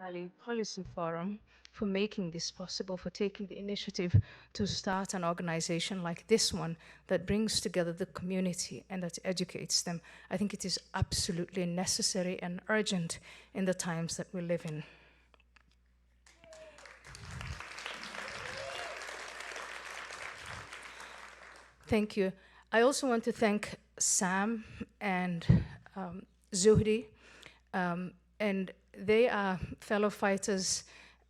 Ali Policy Forum for making this possible, for taking the initiative to start an organization like this one that brings together the community and that educates them. I think it is absolutely necessary and urgent in the times that we live in. Thank you. I also want to thank Sam and Zuhdi, and they are fellow fighters.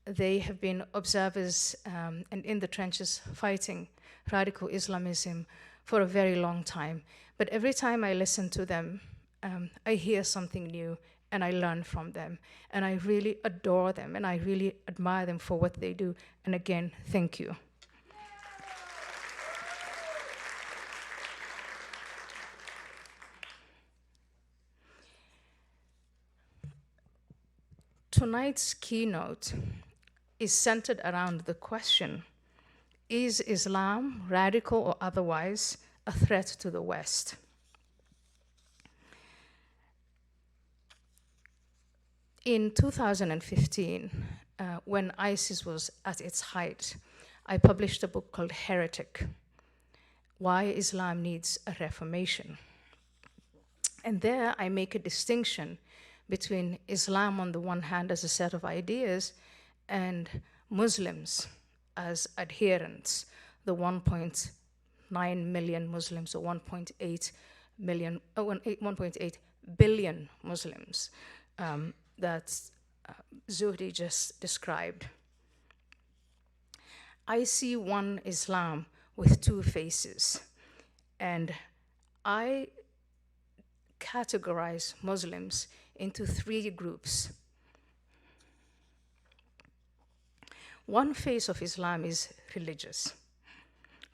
They have been observers and in the trenches fighting radical Islamism for a very long time. But every time I listen to them, I hear something new and I learn from them. And I really adore them and I really admire them for what they do. And again, thank you. Tonight's keynote is centered around the question, is Islam, radical or otherwise, a threat to the West? In 2015, when ISIS was at its height, I published a book called Heretic, Why Islam Needs a Reformation. And there I make a distinction between Islam on the one hand as a set of ideas and Muslims as adherents, the 1.9 million Muslims or 1.8 billion Muslims that Zuhdi just described. I see one Islam with two faces, and I categorize Muslims into three groups. One face of Islam is religious.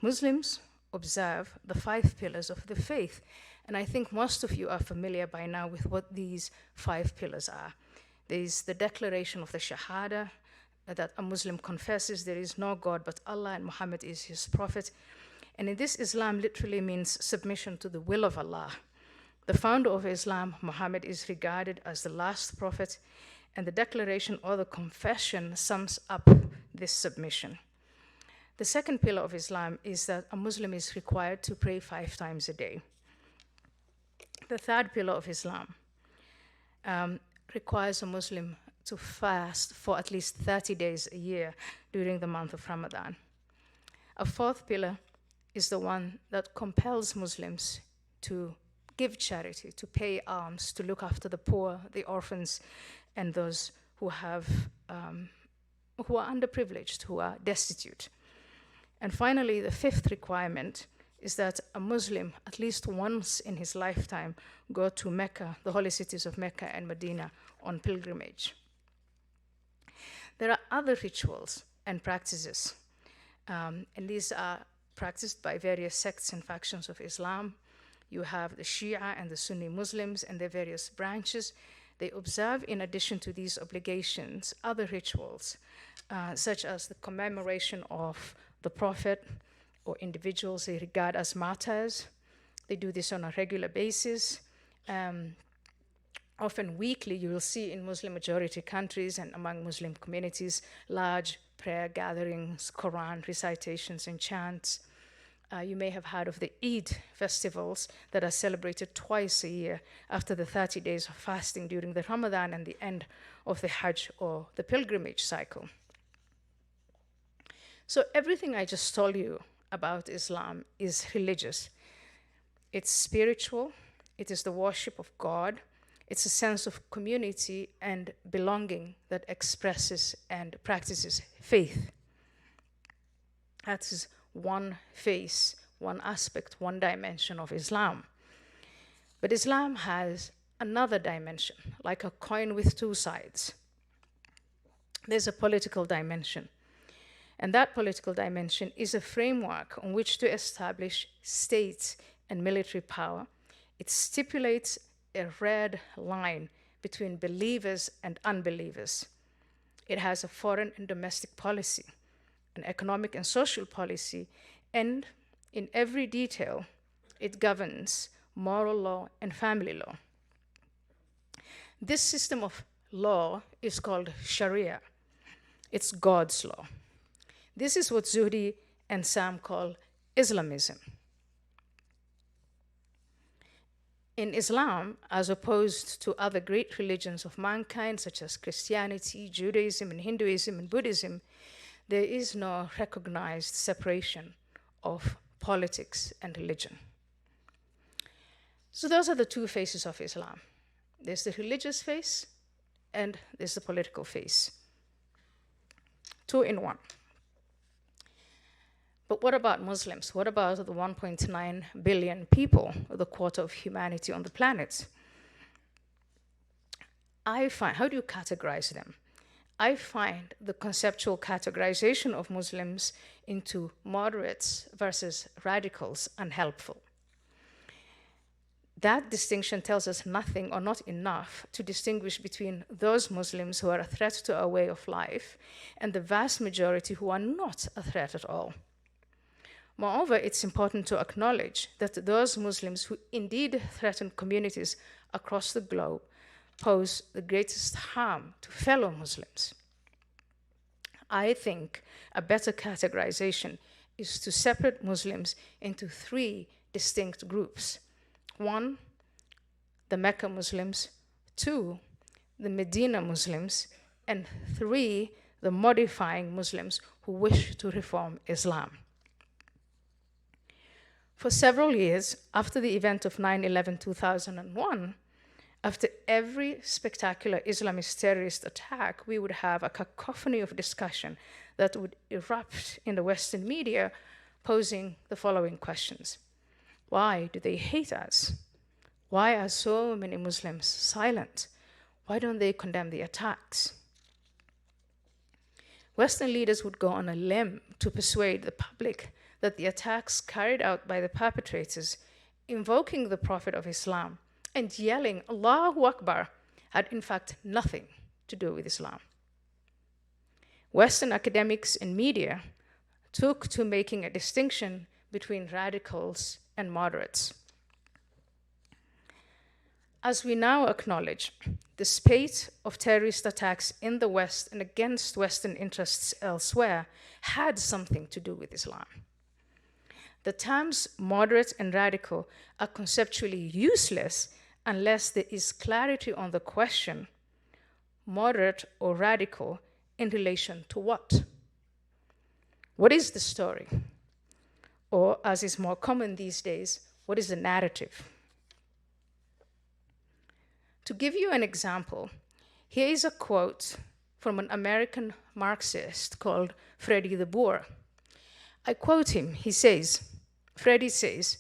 Muslims observe the 5 pillars of the faith, and I think most of you are familiar by now with what these 5 pillars are. There is the declaration of the Shahada, that a Muslim confesses there is no God but Allah and Muhammad is his prophet. And in this, Islam literally means submission to the will of Allah. The founder of Islam, Muhammad, is regarded as the last prophet, and the declaration or the confession sums up this submission. The second pillar of Islam is that a Muslim is required to pray 5 times a day. The third pillar of Islam requires a Muslim to fast for at least 30 days a year during the month of Ramadan. A fourth pillar is the one that compels Muslims to give charity, to pay alms, to look after the poor, the orphans, and those who are underprivileged, who are destitute. And finally, the fifth requirement is that a Muslim, at least once in his lifetime, go to Mecca, the holy cities of Mecca and Medina, on pilgrimage. There are other rituals and practices, and these are practiced by various sects and factions of Islam. You have the Shia and the Sunni Muslims and their various branches. They observe, in addition to these obligations, other rituals, such as the commemoration of the Prophet or individuals they regard as martyrs. They do this on a regular basis. Often weekly, you will see in Muslim-majority countries and among Muslim communities, large prayer gatherings, Quran recitations, and chants. You may have heard of the Eid festivals that are celebrated twice a year after the 30 days of fasting during the Ramadan and the end of the Hajj or the pilgrimage cycle. So everything I just told you about Islam is religious. It's spiritual, it is the worship of God, it's a sense of community and belonging that expresses and practices faith. That is one face, one aspect, one dimension of Islam. But Islam has another dimension, like a coin with two sides. There's a political dimension. And that political dimension is a framework on which to establish state and military power. It stipulates a red line between believers and unbelievers. It has a foreign and domestic policy, an economic and social policy, and in every detail, it governs moral law and family law. This system of law is called Sharia. It's God's law. This is what Zuhdi and Sam call Islamism. In Islam, as opposed to other great religions of mankind, such as Christianity, Judaism, and Hinduism, and Buddhism, there is no recognized separation of politics and religion. So those are the two faces of Islam. There's the religious face, and there's the political face. Two in one. But what about Muslims? What about the 1.9 billion people, the quarter of humanity on the planet? How do you categorize them? I find the conceptual categorization of Muslims into moderates versus radicals unhelpful. That distinction tells us nothing or not enough to distinguish between those Muslims who are a threat to our way of life and the vast majority who are not a threat at all. Moreover, it's important to acknowledge that those Muslims who indeed threaten communities across the globe pose the greatest harm to fellow Muslims. I think a better categorization is to separate Muslims into three distinct groups. One, the Mecca Muslims. Two, the Medina Muslims. And three, the modifying Muslims who wish to reform Islam. For several years, after the event of 9/11/2001, after every spectacular Islamist terrorist attack, we would have a cacophony of discussion that would erupt in the Western media, posing the following questions. Why do they hate us? Why are so many Muslims silent? Why don't they condemn the attacks? Western leaders would go on a limb to persuade the public that the attacks carried out by the perpetrators, invoking the Prophet of Islam and yelling Allahu Akbar, had in fact nothing to do with Islam. Western academics and media took to making a distinction between radicals and moderates. As we now acknowledge, the spate of terrorist attacks in the West and against Western interests elsewhere had something to do with Islam. The terms moderate and radical are conceptually useless unless there is clarity on the question, moderate or radical in relation to what? What is the story? Or, as is more common these days, what is the narrative? To give you an example, here is a quote from an American Marxist called Freddie the Boer. I quote him. Freddie says,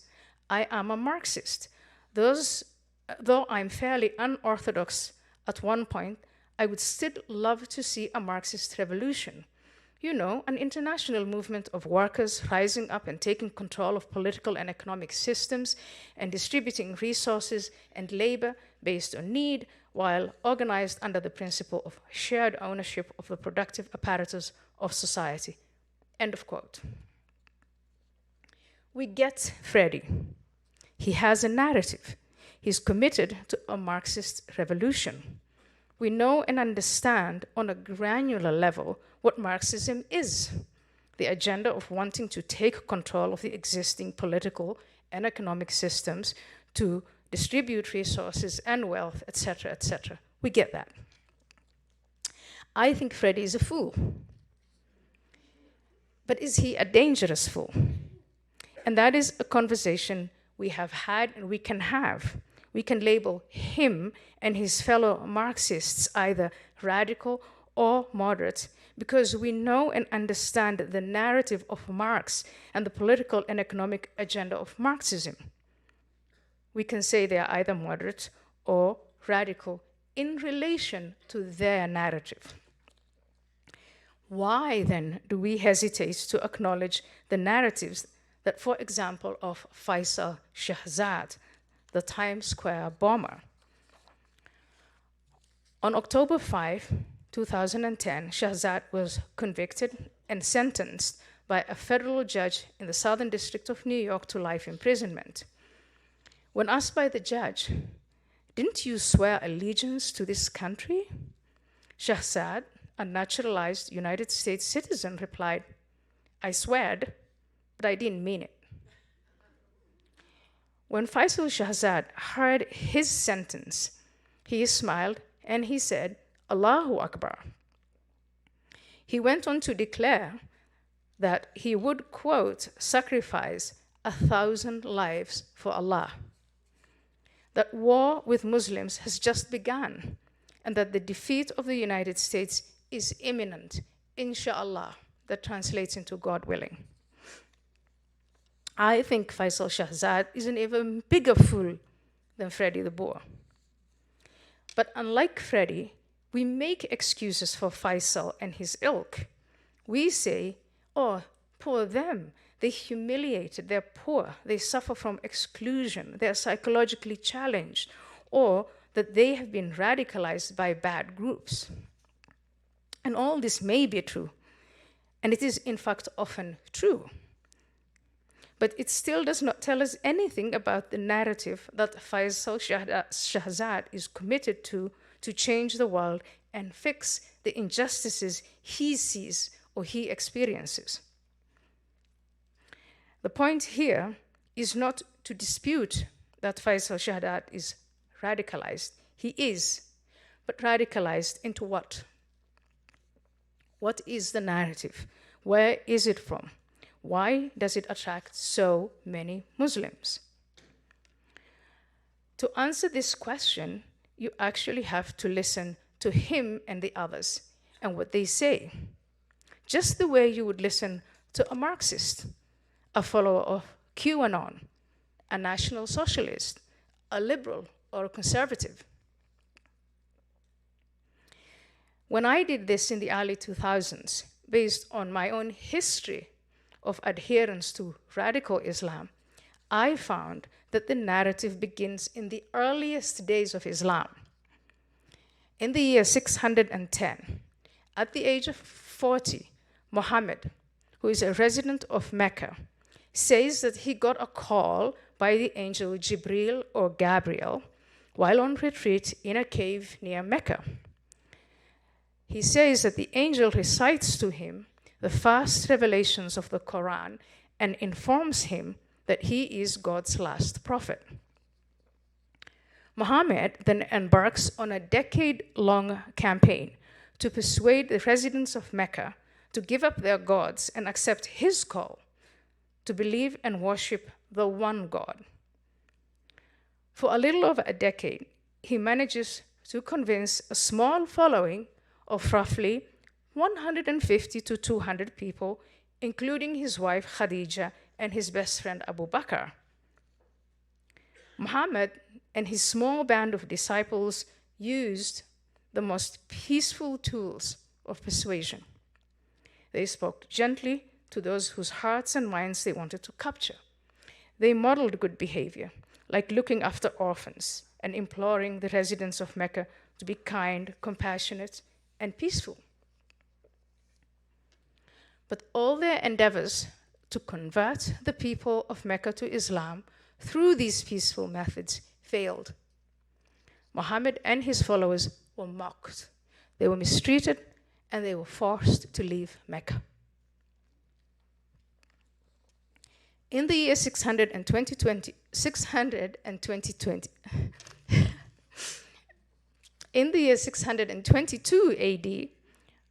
I am a Marxist. Though I'm fairly unorthodox at one point, I would still love to see a Marxist revolution. You know, an international movement of workers rising up and taking control of political and economic systems and distributing resources and labor based on need, while organized under the principle of shared ownership of the productive apparatus of society. End of quote. We get Freddie. He has a narrative. He's committed to a Marxist revolution. We know and understand on a granular level what Marxism is, the agenda of wanting to take control of the existing political and economic systems to distribute resources and wealth, etc., etc. We get that. I think Freddie is a fool. But is he a dangerous fool? And that is a conversation we have had and we can have. We can label him and his fellow Marxists either radical or moderate because we know and understand the narrative of Marx and the political and economic agenda of Marxism. We can say they are either moderate or radical in relation to their narrative. Why then do we hesitate to acknowledge the narratives that, for example, of Faisal Shahzad, the Times Square bomber? On October 5, 2010, Shahzad was convicted and sentenced by a federal judge in the Southern District of New York to life imprisonment. When asked by the judge, "Didn't you swear allegiance to this country?" Shahzad, a naturalized United States citizen, replied, "I swear, but I didn't mean it." When Faisal Shahzad heard his sentence, he smiled and he said, "Allahu Akbar." He went on to declare that he would, quote, "sacrifice 1,000 lives for Allah," that war with Muslims has just begun, and that the defeat of the United States is imminent, inshallah, that translates into God willing. I think Faisal Shahzad is an even bigger fool than Freddie the Boer. But unlike Freddie, we make excuses for Faisal and his ilk. We say, "Oh, poor them. They're humiliated, they're poor, they suffer from exclusion, they're psychologically challenged," or that they have been radicalized by bad groups. And all this may be true, and it is in fact often true. But it still does not tell us anything about the narrative that Faisal Shahzad is committed to change the world and fix the injustices he sees or he experiences. The point here is not to dispute that Faisal Shahzad is radicalized. He is, but radicalized into what? What is the narrative? Where is it from? Why does it attract so many Muslims? To answer this question, you actually have to listen to him and the others and what they say, just the way you would listen to a Marxist, a follower of QAnon, a National Socialist, a liberal, or a conservative. When I did this in the early 2000s, based on my own history of adherence to radical Islam, I found that the narrative begins in the earliest days of Islam. In the year 610, at the age of 40, Muhammad, who is a resident of Mecca, says that he got a call by the angel Jibril or Gabriel while on retreat in a cave near Mecca. He says that the angel recites to him the first revelations of the Quran and informs him that he is God's last prophet. Muhammad then embarks on a decade-long campaign to persuade the residents of Mecca to give up their gods and accept his call to believe and worship the one God. For a little over a decade, he manages to convince a small following of roughly 150 to 200 people, including his wife Khadija and his best friend Abu Bakr. Muhammad and his small band of disciples used the most peaceful tools of persuasion. They spoke gently to those whose hearts and minds they wanted to capture. They modeled good behavior, like looking after orphans and imploring the residents of Mecca to be kind, compassionate, and peaceful. But all their endeavors to convert the people of Mecca to Islam through these peaceful methods failed. Muhammad and his followers were mocked. They were mistreated, and they were forced to leave Mecca. In the year 622 AD,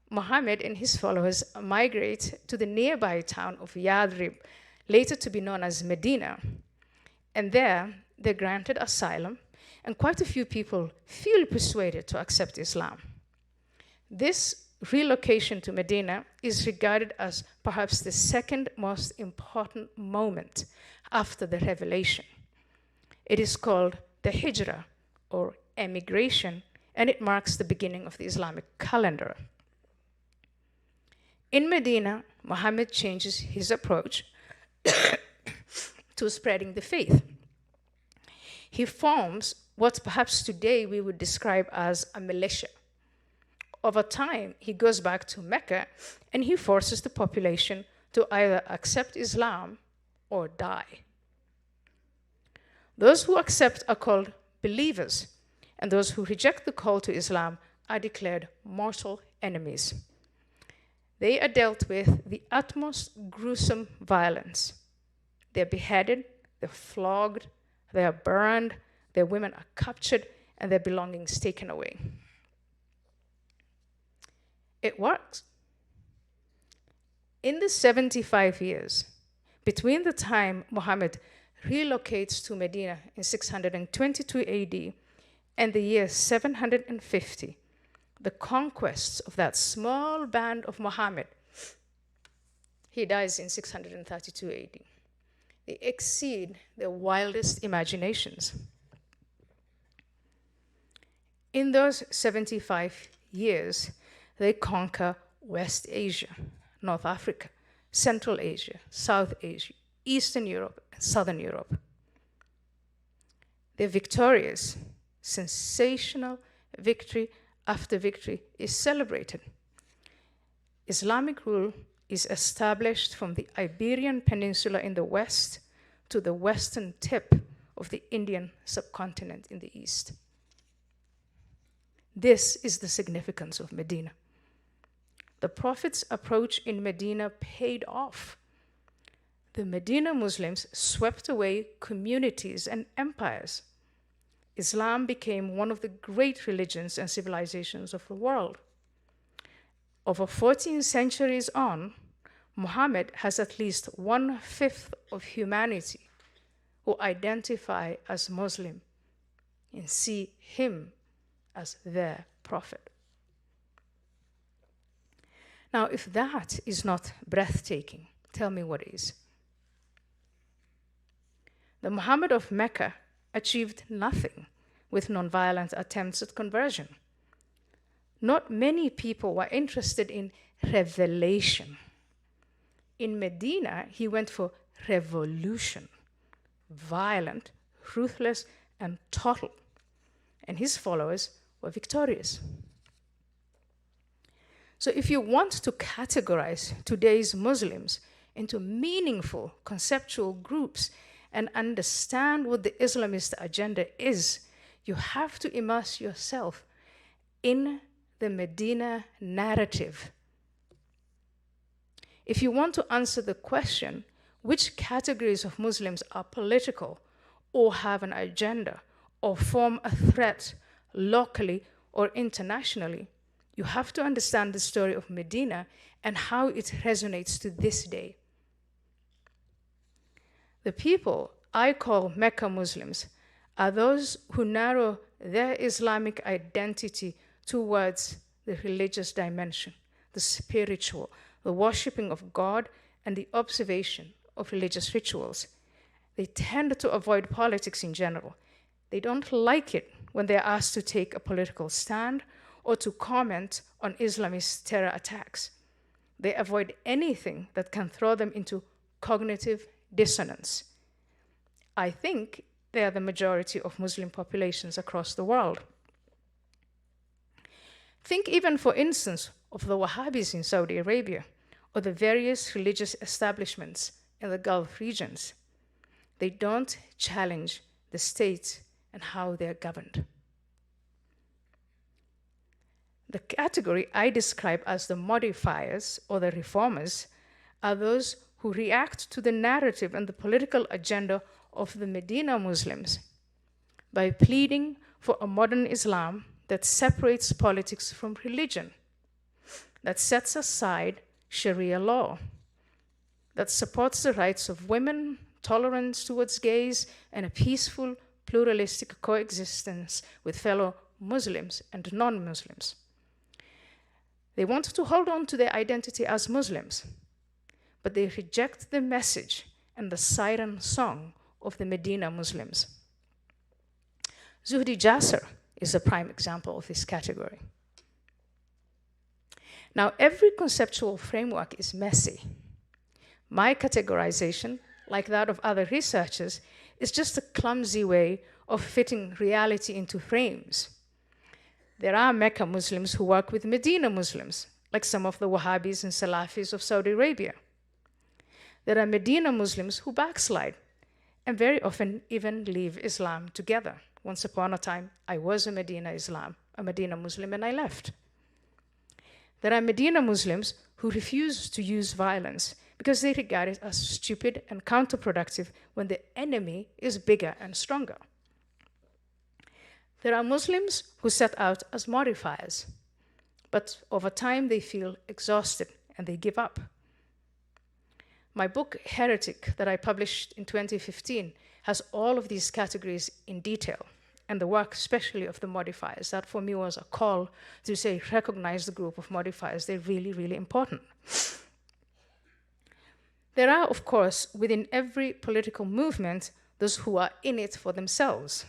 Muhammad and his followers migrate to the nearby town of Yathrib, later to be known as Medina. And there, they're granted asylum, and quite a few people feel persuaded to accept Islam. This relocation to Medina is regarded as perhaps the second most important moment after the revelation. It is called the Hijra, or emigration, and it marks the beginning of the Islamic calendar. In Medina, Muhammad changes his approach to spreading the faith. He forms what perhaps today we would describe as a militia. Over time, he goes back to Mecca and he forces the population to either accept Islam or die. Those who accept are called believers, and those who reject the call to Islam are declared mortal enemies. They are dealt with the utmost gruesome violence. They're beheaded, they're flogged, they are burned, their women are captured, and their belongings taken away. It works. In the 75 years between the time Muhammad relocates to Medina in 622 AD and the year 750, the conquests of that small band of Muhammad, he dies in 632 AD, they exceed their wildest imaginations. In those 75 years, they conquer West Asia, North Africa, Central Asia, South Asia, Eastern Europe, and Southern Europe. They're victorious. Sensational victory after victory is celebrated. Islamic rule is established from the Iberian Peninsula in the west to the western tip of the Indian subcontinent in the east. This is the significance of Medina. The Prophet's approach in Medina paid off. The Medina Muslims swept away communities and empires. Islam became one of the great religions and civilizations of the world. Over 14 centuries on, Muhammad has at least 1/5 of humanity who identify as Muslim and see him as their prophet. Now, if that is not breathtaking, tell me what is. The Muhammad of Mecca achieved nothing with nonviolent attempts at conversion. Not many people were interested in revelation. In Medina, he went for revolution, violent, ruthless, and total. And his followers were victorious. So if you want to categorize today's Muslims into meaningful conceptual groups and understand what the Islamist agenda is, you have to immerse yourself in the Medina narrative. If you want to answer the question, which categories of Muslims are political or have an agenda or form a threat locally or internationally, you have to understand the story of Medina and how it resonates to this day. The people I call Mecca Muslims are those who narrow their Islamic identity towards the religious dimension, the spiritual, the worshipping of God, and the observation of religious rituals. They tend to avoid politics in general. They don't like it when they're asked to take a political stand or to comment on Islamist terror attacks. They avoid anything that can throw them into cognitive dissonance. I think they are the majority of Muslim populations across the world. Think even, for instance, of the Wahhabis in Saudi Arabia or the various religious establishments in the Gulf regions. They don't challenge the state and how they're governed. The category I describe as the modifiers or the reformers are those who react to the narrative and the political agenda of the Medina Muslims by pleading for a modern Islam that separates politics from religion, that sets aside Sharia law, that supports the rights of women, tolerance towards gays, and a peaceful, pluralistic coexistence with fellow Muslims and non-Muslims. They want to hold on to their identity as Muslims, but they reject the message and the siren song of the Medina Muslims. Zuhdi Jasser is a prime example of this category. Now, every conceptual framework is messy. My categorization, like that of other researchers, is just a clumsy way of fitting reality into frames. There are Mecca Muslims who work with Medina Muslims, like some of the Wahhabis and Salafis of Saudi Arabia. There are Medina Muslims who backslide and very often even leave Islam together. Once upon a time, I was a Medina Islam, a Medina Muslim, and I left. There are Medina Muslims who refuse to use violence because they regard it as stupid and counterproductive when the enemy is bigger and stronger. There are Muslims who set out as modifiers, but over time they feel exhausted and they give up. My book, Heretic, that I published in 2015, has all of these categories in detail, and the work especially of the modifiers. That for me was a call to say, recognize the group of modifiers. They're really, really important. There are, of course, within every political movement, those who are in it for themselves.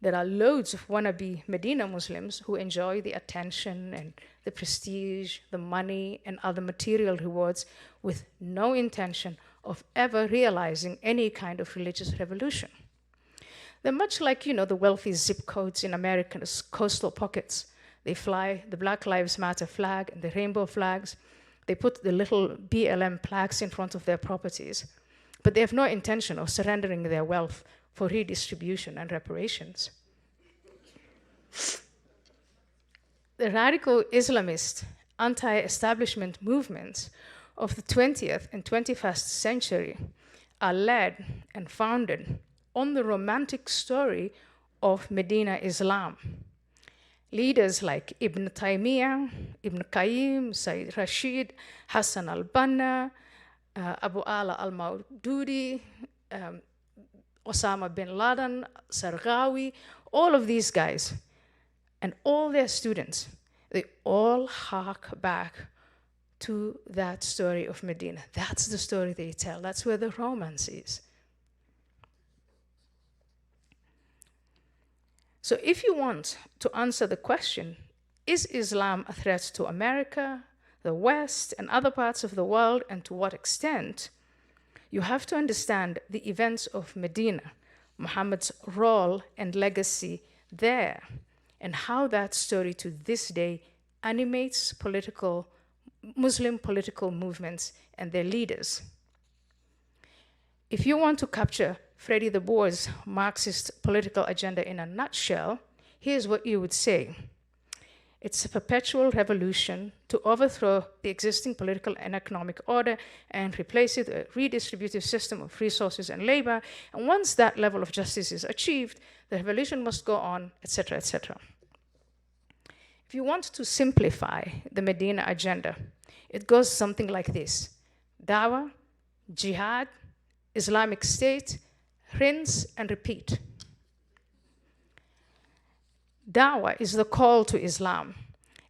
There are loads of wannabe Medina Muslims who enjoy the attention and the prestige, the money, and other material rewards with no intention of ever realizing any kind of religious revolution. They're much like, the wealthy zip codes in America's coastal pockets. They fly the Black Lives Matter flag and the rainbow flags. They put the little BLM plaques in front of their properties, but they have no intention of surrendering their wealth for redistribution and reparations. The radical Islamist anti-establishment movements of the 20th and 21st century are led and founded on the romantic story of Medina Islam. Leaders like Ibn Taymiyyah, Ibn Qayyim, Sayyid Rashid, Hassan al-Banna, Abu Ala al-Maududi, Osama bin Laden, Sarghawi, all of these guys, and all their students, they all hark back to that story of Medina. That's the story they tell. That's where the romance is. So if you want to answer the question, is Islam a threat to America, the West, and other parts of the world, and to what extent, you have to understand the events of Medina, Muhammad's role and legacy there, and how that story to this day animates Muslim political movements and their leaders. If you want to capture Freddie the Boer's Marxist political agenda in a nutshell, here's what you would say. It's a perpetual revolution to overthrow the existing political and economic order and replace it with a redistributive system of resources and labor. And once that level of justice is achieved, the revolution must go on, etc., etc. If you want to simplify the Medina agenda, it goes something like this: Dawah, Jihad, Islamic State, rinse and repeat. Dawah is the call to Islam.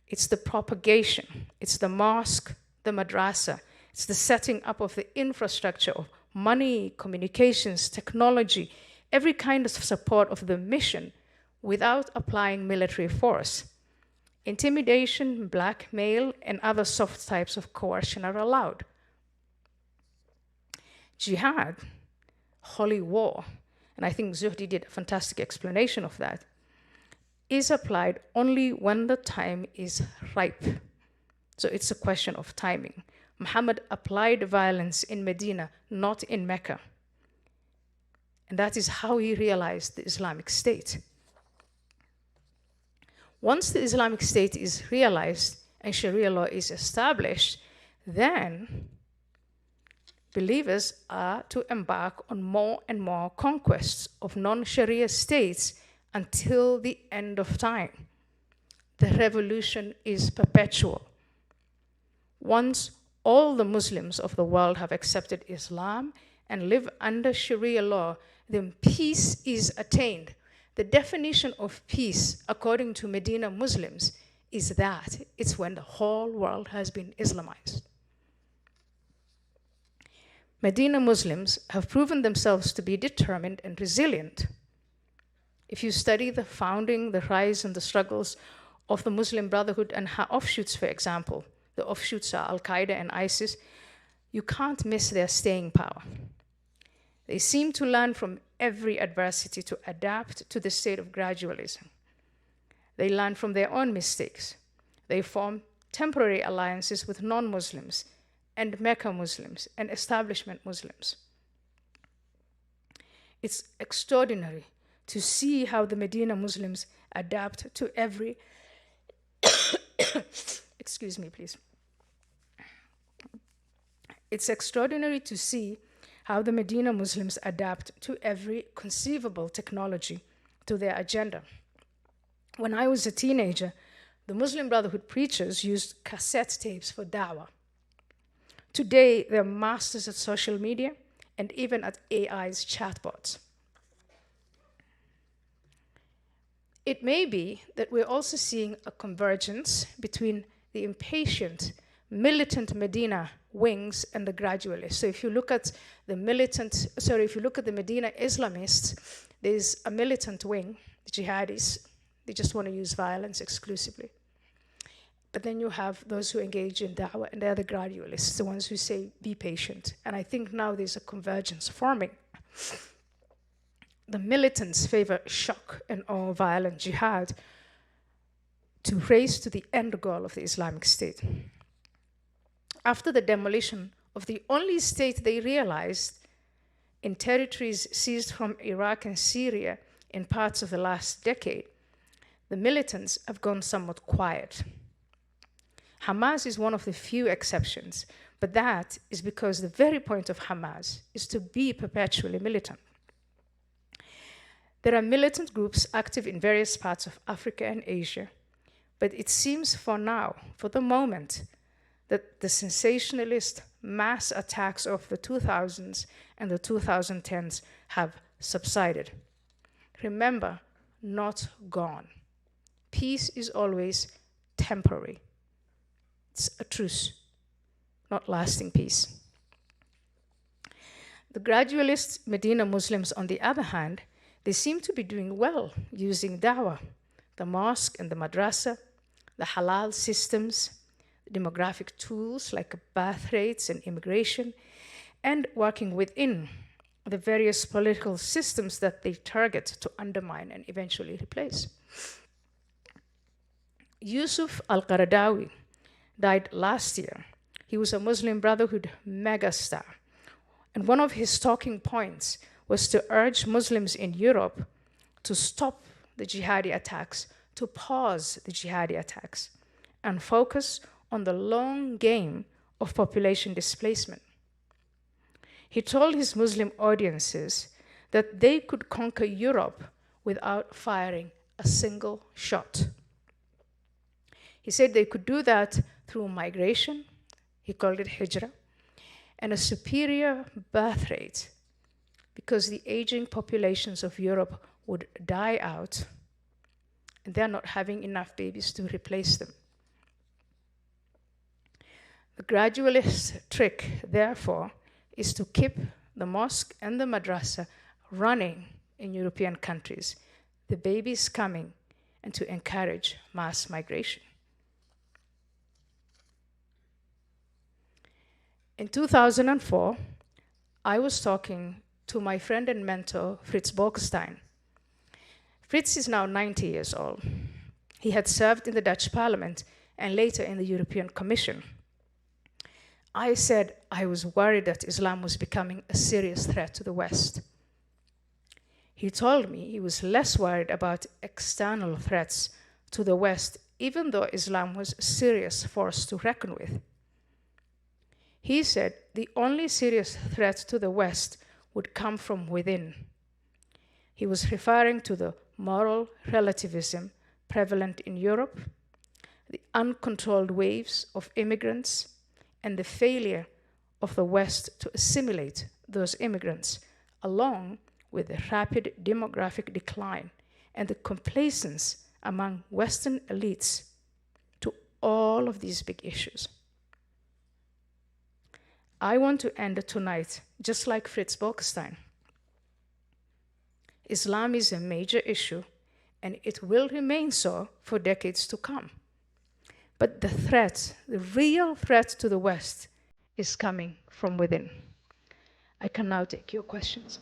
It's the propagation. It's the mosque, the madrasa. It's the setting up of the infrastructure of money, communications, technology, every kind of support of the mission without applying military force. Intimidation, blackmail, and other soft types of coercion are allowed. Jihad, holy war, and I think Zuhdi did a fantastic explanation of that, is applied only when the time is ripe. So it's a question of timing. Muhammad applied violence in Medina, not in Mecca. And that is how he realized the Islamic State. Once the Islamic State is realized and Sharia law is established, then believers are to embark on more and more conquests of non-Sharia states until the end of time. The revolution is perpetual. Once all the Muslims of the world have accepted Islam and live under Sharia law, then peace is attained. The definition of peace, according to Medina Muslims, is that it's when the whole world has been Islamized. Medina Muslims have proven themselves to be determined and resilient. If you study the founding, the rise, and the struggles of the Muslim Brotherhood and her offshoots, for example, the offshoots are Al-Qaeda and ISIS, you can't miss their staying power. They seem to learn from every adversity to adapt to the state of gradualism. They learn from their own mistakes. They form temporary alliances with non-Muslims and Mecca Muslims and establishment Muslims. It's extraordinary to see how the Medina Muslims adapt to every, excuse me, please. It's extraordinary to see how the Medina Muslims adapt to every conceivable technology to their agenda. When I was a teenager, the Muslim Brotherhood preachers used cassette tapes for dawah. Today, they're masters at social media and even at AI's chatbots. It may be that we're also seeing a convergence between the impatient, militant Medina wings and the gradualists. So if you look at the Medina Islamists, there's a militant wing, the jihadis. They just want to use violence exclusively. But then you have those who engage in da'wah, and they're the gradualists, the ones who say, be patient. And I think now there's a convergence forming. The militants favor shock and all violent jihad to race to the end goal of the Islamic State. After the demolition of the only state they realized in territories seized from Iraq and Syria in parts of the last decade, the militants have gone somewhat quiet. Hamas is one of the few exceptions, but that is because the very point of Hamas is to be perpetually militant. There are militant groups active in various parts of Africa and Asia, but it seems for now, for the moment, that the sensationalist mass attacks of the 2000s and the 2010s have subsided. Remember, not gone. Peace is always temporary. It's a truce, not lasting peace. The gradualist Medina Muslims, on the other hand, they seem to be doing well using dawah, the mosque and the madrasa, the halal systems, demographic tools like birth rates and immigration, and working within the various political systems that they target to undermine and eventually replace. Yusuf al-Qaradawi died last year. He was a Muslim Brotherhood megastar. And one of his talking points was to urge Muslims in Europe to stop the jihadi attacks, to pause the jihadi attacks, and focus on the long game of population displacement. He told his Muslim audiences that they could conquer Europe without firing a single shot. He said they could do that through migration, he called it Hijra, and a superior birth rate, because the aging populations of Europe would die out, and they're not having enough babies to replace them. The gradualist trick, therefore, is to keep the mosque and the madrasa running in European countries, the babies coming, and to encourage mass migration. In 2004, I was talking to my friend and mentor, Fritz Bolkestein. Fritz is now 90 years old. He had served in the Dutch Parliament and later in the European Commission. I said I was worried that Islam was becoming a serious threat to the West. He told me he was less worried about external threats to the West, even though Islam was a serious force to reckon with. He said the only serious threat to the West would come from within. He was referring to the moral relativism prevalent in Europe, the uncontrolled waves of immigrants, and the failure of the West to assimilate those immigrants, along with the rapid demographic decline and the complacence among Western elites to all of these big issues. I want to end tonight just like Fritz Bolkestein. Islam is a major issue, and it will remain so for decades to come. But the threat, the real threat to the West, is coming from within. I can now take your questions.